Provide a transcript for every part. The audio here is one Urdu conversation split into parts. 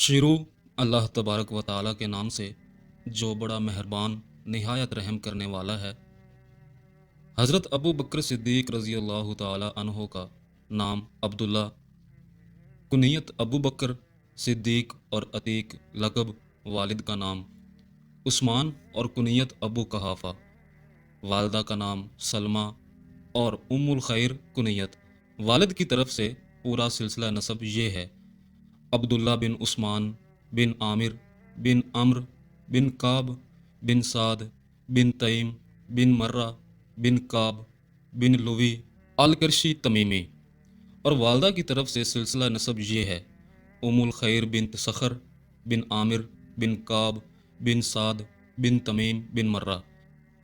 شروع اللہ تبارک و تعالیٰ کے نام سے جو بڑا مہربان نہایت رحم کرنے والا ہے۔ حضرت ابو بکر صدیق رضی اللہ تعالیٰ عنہ کا نام عبداللہ، کنیت ابو بکر صدیق اور عتیق لقب والد کا نام عثمان اور کنیت ابو قحافہ، والدہ کا نام سلمہ اور ام الخیر کنیت۔ والد کی طرف سے پورا سلسلہ نسب یہ ہے: عبداللہ بن عثمان بن عامر بن عمرو بن کعب بن سعد بن تیم بن مرہ بن کعب بن لوی القرشی تمیمی۔ اور والدہ کی طرف سے سلسلہ نسب یہ ہے: ام الخیر بنت صخر بن عامر بن کعب بن سعد بن تمیم بن مرہ۔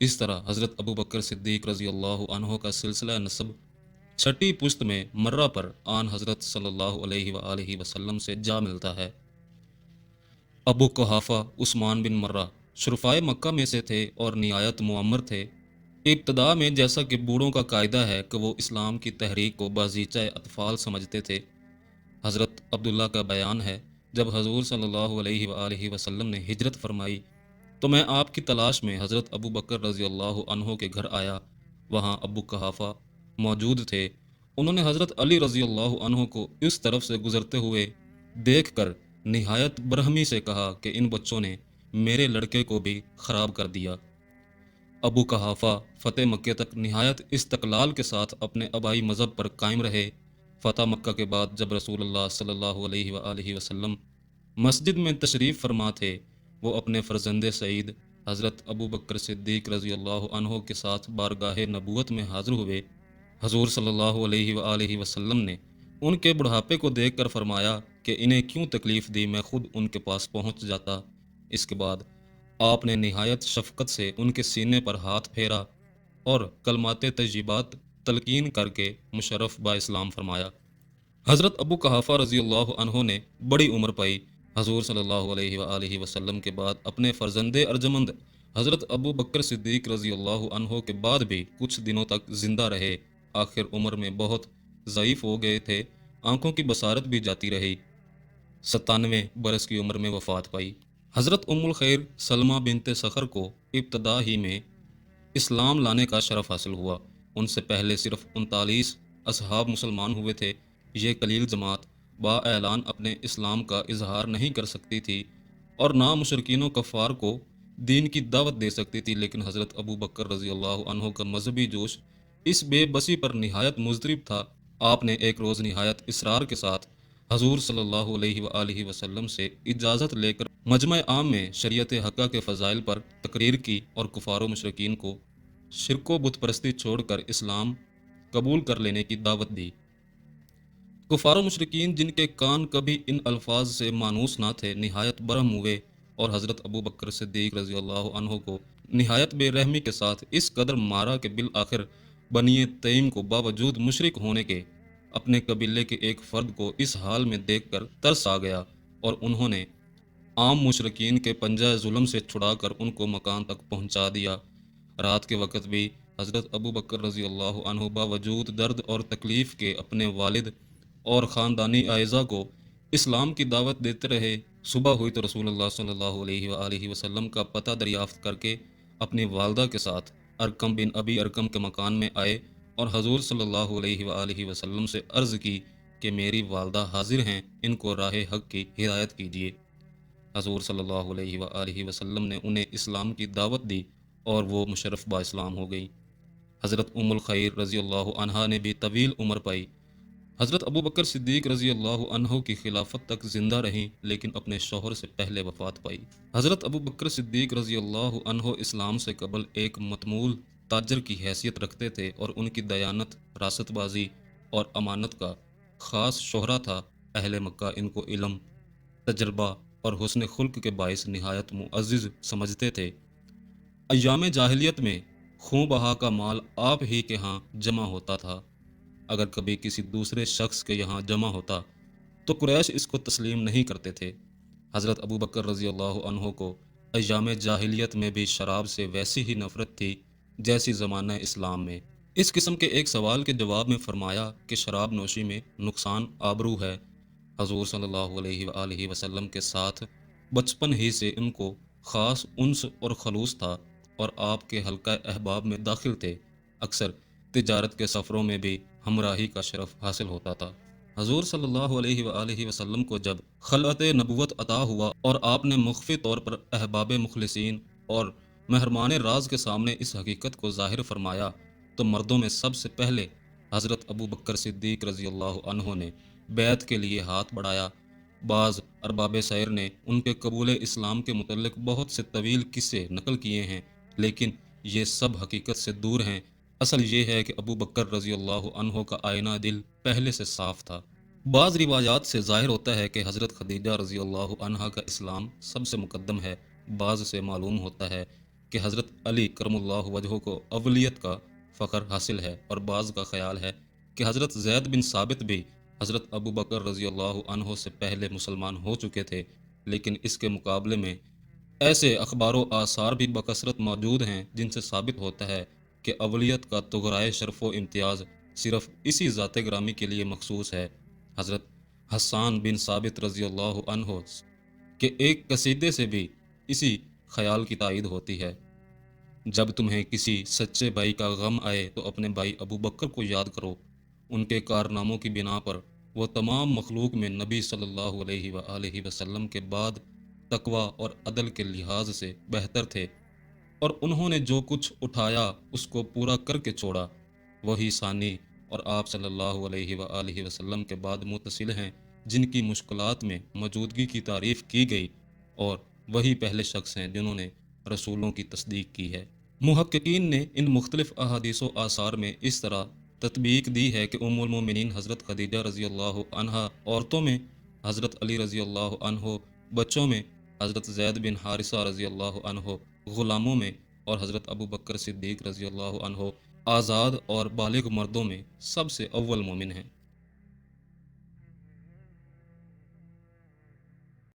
اس طرح حضرت ابو بکر صدیق رضی اللہ عنہ کا سلسلہ نسب چھٹی پشت میں مرہ پر آن حضرت صلی اللہ علیہ وآلہ وسلم سے جا ملتا ہے۔ ابو قحافہ عثمان بن مرہ شرفائے مکہ میں سے تھے اور نہایت معمر تھے۔ ابتدا میں جیسا کہ بوڑھوں کا قاعدہ ہے کہ وہ اسلام کی تحریک کو بازیچہ اطفال سمجھتے تھے۔ حضرت عبداللہ کا بیان ہے، جب حضور صلی اللہ علیہ وآلہ وسلم نے ہجرت فرمائی تو میں آپ کی تلاش میں حضرت ابو بکر رضی اللہ عنہ کے گھر آیا۔ وہاں ابو قحافہ موجود تھے۔ انہوں نے حضرت علی رضی اللہ عنہ کو اس طرف سے گزرتے ہوئے دیکھ کر نہایت برہمی سے کہا کہ ان بچوں نے میرے لڑکے کو بھی خراب کر دیا۔ ابو قحافہ فتح مکہ تک نہایت استقلال کے ساتھ اپنے آبائی مذہب پر قائم رہے۔ فتح مکہ کے بعد جب رسول اللہ صلی اللہ علیہ وآلہ وسلم مسجد میں تشریف فرما تھے، وہ اپنے فرزند سعید حضرت ابو بکر صدیق رضی اللہ عنہ کے ساتھ بارگاہ نبوت میں حاضر ہوئے۔ حضور صلی اللہ علیہ وآلہ وسلم نے ان کے بڑھاپے کو دیکھ کر فرمایا کہ انہیں کیوں تکلیف دی، میں خود ان کے پاس پہنچ جاتا۔ اس کے بعد آپ نے نہایت شفقت سے ان کے سینے پر ہاتھ پھیرا اور کلمات طیبات تلقین کر کے مشرف با اسلام فرمایا۔ حضرت ابو قحافہ رضی اللہ عنہ نے بڑی عمر پائی۔ حضور صلی اللہ علیہ وآلہ وسلم کے بعد اپنے فرزند ارجمند حضرت ابو بکر صدیق رضی اللہ عنہ کے بعد بھی کچھ دنوں تک زندہ رہے۔ آخر عمر میں بہت ضعیف ہو گئے تھے، آنکھوں کی بصارت بھی جاتی رہی۔ 97 برس کی عمر میں وفات پائی۔ حضرت ام الخیر سلمہ بنت صخر کو ابتدا ہی میں اسلام لانے کا شرف حاصل ہوا۔ ان سے پہلے صرف 39 اصحاب مسلمان ہوئے تھے۔ یہ قلیل جماعت با اعلان اپنے اسلام کا اظہار نہیں کر سکتی تھی اور نہ مشرکین و کفار کو دین کی دعوت دے سکتی تھی، لیکن حضرت ابو بکر رضی اللہ عنہ کا مذہبی جوش اس بے بسی پر نہایت مضطرب تھا۔ آپ نے ایک روز نہایت اصرار کے ساتھ حضور صلی اللہ علیہ وآلہ وسلم سے اجازت لے کر مجمع عام میں شریعت حقہ کے فضائل پر تقریر کی اور کفار و مشرکین کو شرک و بت پرستی چھوڑ کر اسلام قبول کر لینے کی دعوت دی۔ کفار و مشرکین جن کے کان کبھی ان الفاظ سے مانوس نہ تھے، نہایت برہم ہوئے اور حضرت ابو بکر صدیق رضی اللہ عنہ کو نہایت بے رحمی کے ساتھ اس قدر مارا کہ بالآخر بنی تیم کو باوجود مشرک ہونے کے اپنے قبیلے کے ایک فرد کو اس حال میں دیکھ کر ترس آ گیا اور انہوں نے عام مشرکین کے پنجہ ظلم سے چھڑا کر ان کو مکان تک پہنچا دیا۔ رات کے وقت بھی حضرت ابو بکر رضی اللہ عنہ باوجود درد اور تکلیف کے اپنے والد اور خاندانی اعزاء کو اسلام کی دعوت دیتے رہے۔ صبح ہوئی تو رسول اللہ صلی اللہ علیہ وآلہ وسلم کا پتہ دریافت کر کے اپنی والدہ کے ساتھ ارقم بن ابی ارقم کے مکان میں آئے اور حضور صلی اللہ علیہ وآلہ وسلم سے عرض کی کہ میری والدہ حاضر ہیں، ان کو راہ حق کی ہدایت کیجیے۔ حضور صلی اللہ علیہ وآلہ وسلم نے انہیں اسلام کی دعوت دی اور وہ مشرف با اسلام ہو گئی۔ حضرت ام الخیر رضی اللہ عنہا نے بھی طویل عمر پائی۔ حضرت ابو بکر صدیق رضی اللہ عنہ کی خلافت تک زندہ رہیں، لیکن اپنے شوہر سے پہلے وفات پائی۔ حضرت ابو بکر صدیق رضی اللہ عنہ اسلام سے قبل ایک متمول تاجر کی حیثیت رکھتے تھے اور ان کی دیانت، راست بازی اور امانت کا خاص شہرہ تھا۔ اہل مکہ ان کو علم، تجربہ اور حسن خلق کے باعث نہایت معزز سمجھتے تھے۔ ایام جاہلیت میں خوں بہا کا مال آپ ہی کے ہاں جمع ہوتا تھا۔ اگر کبھی کسی دوسرے شخص کے یہاں جمع ہوتا تو قریش اس کو تسلیم نہیں کرتے تھے۔ حضرت ابو بکر رضی اللہ عنہ کو ایام جاہلیت میں بھی شراب سے ویسی ہی نفرت تھی جیسی زمانہ اسلام میں۔ اس قسم کے ایک سوال کے جواب میں فرمایا کہ شراب نوشی میں نقصان آبرو ہے۔ حضور صلی اللہ علیہ وآلہ وسلم کے ساتھ بچپن ہی سے ان کو خاص انس اور خلوص تھا اور آپ کے حلقہ احباب میں داخل تھے۔ اکثر تجارت کے سفروں میں بھی ہمراہی کا شرف حاصل ہوتا تھا۔ حضور صلی اللہ علیہ وآلہ وسلم کو جب خلعت نبوت عطا ہوا اور آپ نے مخفی طور پر احباب مخلصین اور مہربان راز کے سامنے اس حقیقت کو ظاہر فرمایا تو مردوں میں سب سے پہلے حضرت ابو بکر صدیق رضی اللہ عنہ نے بیعت کے لیے ہاتھ بڑھایا۔ بعض ارباب سیر نے ان کے قبول اسلام کے متعلق بہت سے طویل قصے نقل کیے ہیں، لیکن یہ سب حقیقت سے دور ہیں۔ اصل یہ ہے کہ ابو بکر رضی اللہ عنہ کا آئینہ دل پہلے سے صاف تھا۔ بعض روایات سے ظاہر ہوتا ہے کہ حضرت خدیجہ رضی اللہ عنہا کا اسلام سب سے مقدم ہے۔ بعض سے معلوم ہوتا ہے کہ حضرت علی کرم اللہ وجہہ کو اولیت کا فخر حاصل ہے، اور بعض کا خیال ہے کہ حضرت زید بن ثابت بھی حضرت ابو بکر رضی اللہ عنہ سے پہلے مسلمان ہو چکے تھے، لیکن اس کے مقابلے میں ایسے اخبار و آثار بھی بکثرت موجود ہیں جن سے ثابت ہوتا ہے کہ اولیت کا تغرائے شرف و امتیاز صرف اسی ذات گرامی کے لیے مخصوص ہے۔ حضرت حسان بن ثابت رضی اللہ عنہ کے ایک قصیدے سے بھی اسی خیال کی تائید ہوتی ہے۔ جب تمہیں کسی سچے بھائی کا غم آئے تو اپنے بھائی ابو بکر کو یاد کرو، ان کے کارناموں کی بنا پر وہ تمام مخلوق میں نبی صلی اللہ علیہ وآلہ وسلم کے بعد تقوی اور عدل کے لحاظ سے بہتر تھے، اور انہوں نے جو کچھ اٹھایا اس کو پورا کر کے چھوڑا۔ وہی ثانی اور آپ صلی اللہ علیہ وآلہ وسلم کے بعد متصل ہیں جن کی مشکلات میں موجودگی کی تعریف کی گئی، اور وہی پہلے شخص ہیں جنہوں نے رسولوں کی تصدیق کی ہے۔ محققین نے ان مختلف احادیث و آثار میں اس طرح تطبیق دی ہے کہ ام المومنین حضرت خدیجہ رضی اللہ عنہا عورتوں میں، حضرت علی رضی اللہ عنہ بچوں میں، حضرت زید بن حارثہ رضی اللہ عنہ غلاموں میں، اور حضرت ابو بکر صدیق رضی اللہ عنہ آزاد اور بالغ مردوں میں سب سے اول مومن ہیں۔